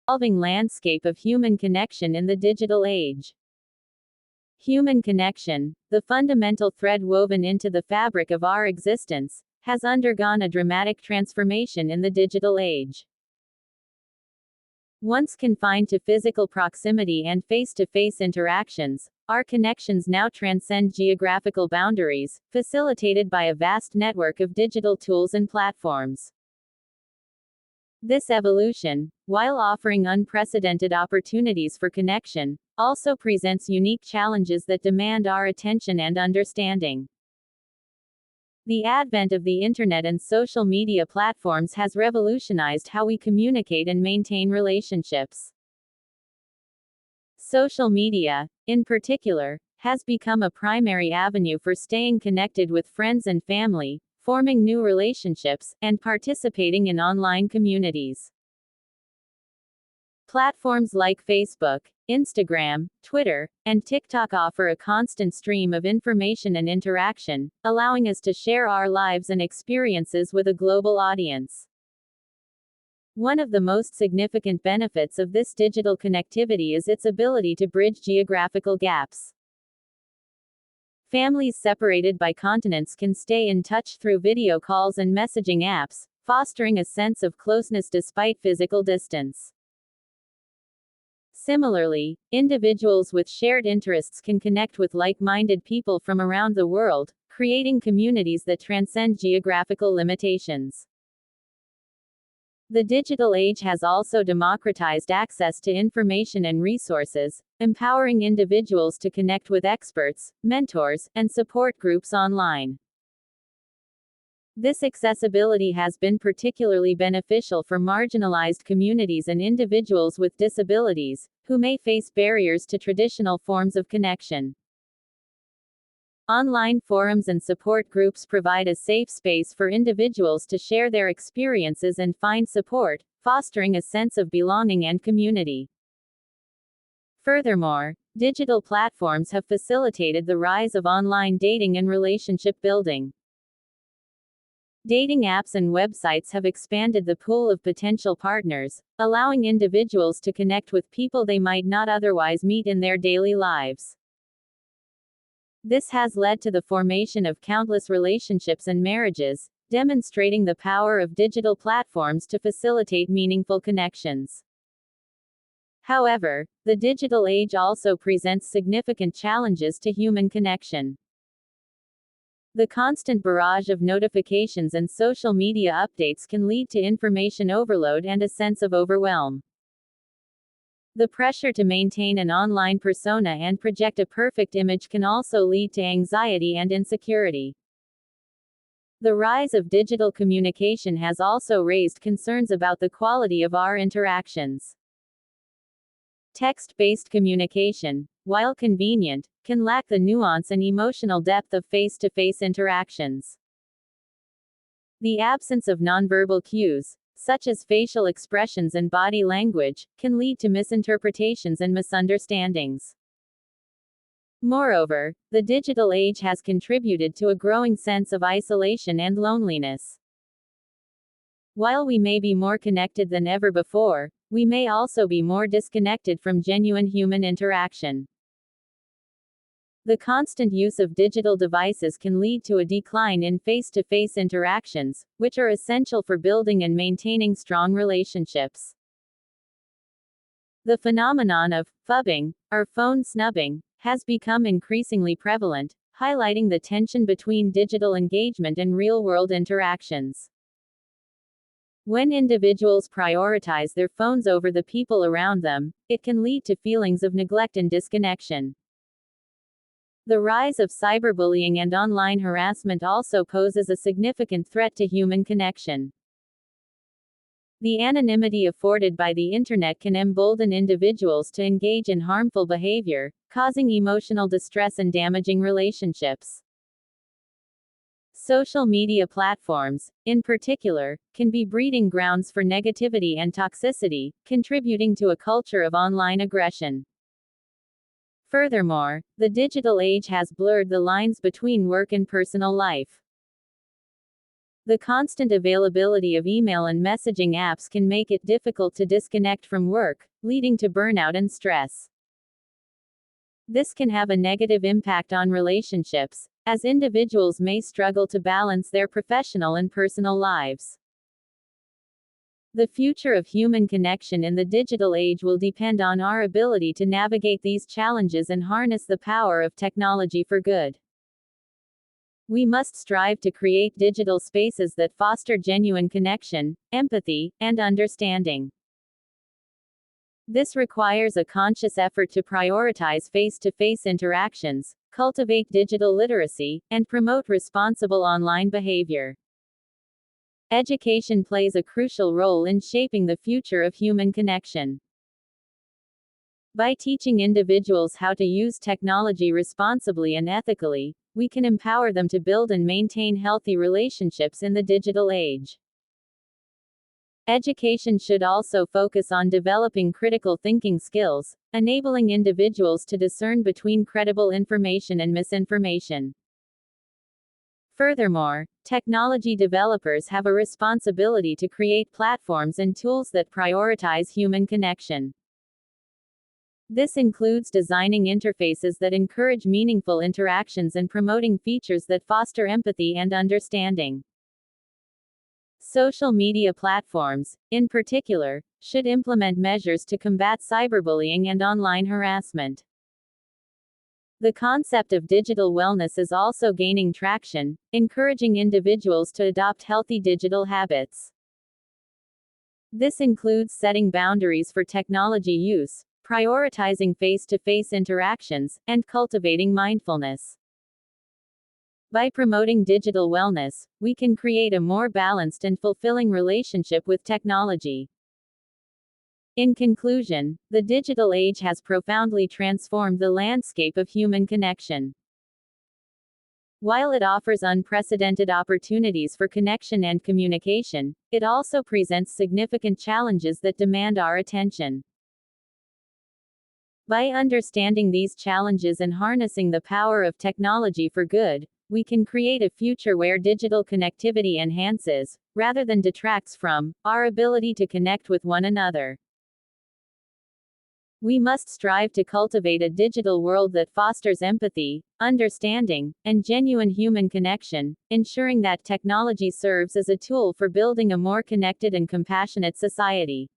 evolving landscape of human connection in the digital age. Human connection, the fundamental thread woven into the fabric of our existence, has undergone a dramatic transformation in the digital age. Once confined to physical proximity and face-to-face interactions, our connections now transcend geographical boundaries, facilitated by a vast network of digital tools and platforms. This evolution, while offering unprecedented opportunities for connection, also presents unique challenges that demand our attention and understanding. The advent of the internet and social media platforms has revolutionized how we communicate and maintain relationships. Social media, in particular, has become a primary avenue for staying connected with friends and family, forming new relationships, and participating in online communities. Platforms like Facebook, Instagram, Twitter, and TikTok offer a constant stream of information and interaction, allowing us to share our lives and experiences with a global audience. One of the most significant benefits of this digital connectivity is its ability to bridge geographical gaps. Families separated by continents can stay in touch through video calls and messaging apps, fostering a sense of closeness despite physical distance. Similarly, individuals with shared interests can connect with like-minded people from around the world, creating communities that transcend geographical limitations. The digital age has also democratized access to information and resources, empowering individuals to connect with experts, mentors, and support groups online. This accessibility has been particularly beneficial for marginalized communities and individuals with disabilities, who may face barriers to traditional forms of connection. Online forums and support groups provide a safe space for individuals to share their experiences and find support, fostering a sense of belonging and community. Furthermore, digital platforms have facilitated the rise of online dating and relationship building. Dating apps and websites have expanded the pool of potential partners, allowing individuals to connect with people they might not otherwise meet in their daily lives. This has led to the formation of countless relationships and marriages, demonstrating the power of digital platforms to facilitate meaningful connections. However, the digital age also presents significant challenges to human connection. The constant barrage of notifications and social media updates can lead to information overload and a sense of overwhelm. The pressure to maintain an online persona and project a perfect image can also lead to anxiety and insecurity. The rise of digital communication has also raised concerns about the quality of our interactions. Text-based communication, while convenient, can lack the nuance and emotional depth of face-to-face interactions. The absence of nonverbal cues, such as facial expressions and body language, can lead to misinterpretations and misunderstandings. Moreover, the digital age has contributed to a growing sense of isolation and loneliness. While we may be more connected than ever before, we may also be more disconnected from genuine human interaction. The constant use of digital devices can lead to a decline in face-to-face interactions, which are essential for building and maintaining strong relationships. The phenomenon of phubbing, or phone snubbing, has become increasingly prevalent, highlighting the tension between digital engagement and real-world interactions. When individuals prioritize their phones over the people around them, it can lead to feelings of neglect and disconnection. The rise of cyberbullying and online harassment also poses a significant threat to human connection. The anonymity afforded by the internet can embolden individuals to engage in harmful behavior, causing emotional distress and damaging relationships. Social media platforms, in particular, can be breeding grounds for negativity and toxicity, contributing to a culture of online aggression. Furthermore, the digital age has blurred the lines between work and personal life. The constant availability of email and messaging apps can make it difficult to disconnect from work, leading to burnout and stress. This can have a negative impact on relationships, as individuals may struggle to balance their professional and personal lives. The future of human connection in the digital age will depend on our ability to navigate these challenges and harness the power of technology for good. We must strive to create digital spaces that foster genuine connection, empathy, and understanding. This requires a conscious effort to prioritize face-to-face interactions, cultivate digital literacy, and promote responsible online behavior. Education plays a crucial role in shaping the future of human connection. By teaching individuals how to use technology responsibly and ethically, we can empower them to build and maintain healthy relationships in the digital age. Education should also focus on developing critical thinking skills, enabling individuals to discern between credible information and misinformation. Furthermore, technology developers have a responsibility to create platforms and tools that prioritize human connection. This includes designing interfaces that encourage meaningful interactions and promoting features that foster empathy and understanding. Social media platforms, in particular, should implement measures to combat cyberbullying and online harassment. The concept of digital wellness is also gaining traction, encouraging individuals to adopt healthy digital habits. This includes setting boundaries for technology use, prioritizing face-to-face interactions, and cultivating mindfulness. By promoting digital wellness, we can create a more balanced and fulfilling relationship with technology. In conclusion, the digital age has profoundly transformed the landscape of human connection. While it offers unprecedented opportunities for connection and communication, it also presents significant challenges that demand our attention. By understanding these challenges and harnessing the power of technology for good, we can create a future where digital connectivity enhances, rather than detracts from, our ability to connect with one another. We must strive to cultivate a digital world that fosters empathy, understanding, and genuine human connection, ensuring that technology serves as a tool for building a more connected and compassionate society.